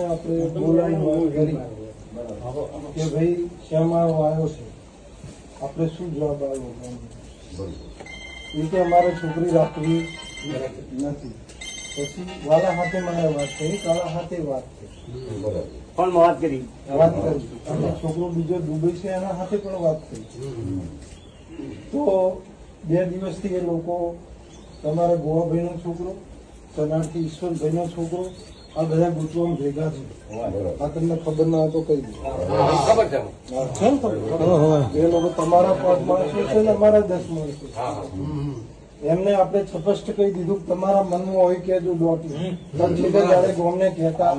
આપણે બોલાવી કરી કે ભાઈ શ્યામાળો આવ્યો છે, આપણે શું જવાબ આવ્યો એ કે અમારે છોકરી રાખવી નથી. પછી વાલા હાથે મારે વાત કરી, કાળા હાથે વાત કરી, પણ વાત કરી અને છોકરો બીજો દુબઈ છે એના હાથે પણ વાત કરી. તો 2 દિવસથી એ લોકો તમારા ગોવાભાઈ નો છોકરો, સનારથી ઈશ્વરભાઈ નો છોકરો, આ બધા ગોતવામાં ભેગા છે. આ તમને ખબર ના હોય તો કહી દો. એ લોકો તમારા 5 માણસો છે ને અમારા 10 માણસો. એમને આપણે સ્પષ્ટ કહી દીધું કે તમારા મનમાં હોય કેજો જયારે ગોમને કહેતા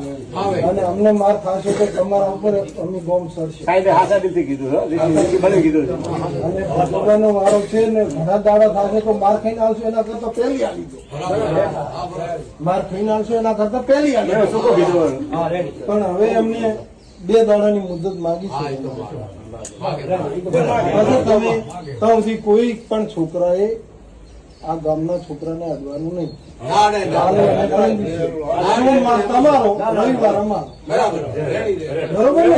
અને અમને માર ખાશે તો તમારા ઉપર અમે ગોમ સરશે. અને ભગવાનનો વારો છે ને ઘણા દાડા થશે તો માર ખાઈને આવશે એના કરતા પહેલી આવી દો. માર ખાઈને આવશે એના કરતા પહેલી આવી દો. પણ હવે એમને 2 દાડાની મુદત માંગી છે. તમે સુધી કોઈ પણ છોકરાએ આ ગામના છોકરાને અડવાનું નહીં. તમારો રવિવાર અમારો બરોબર ને?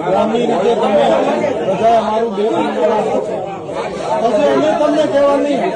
ગ્રામની રીતે તમે બધા અમારું અમે તમને કહેવા નહીં.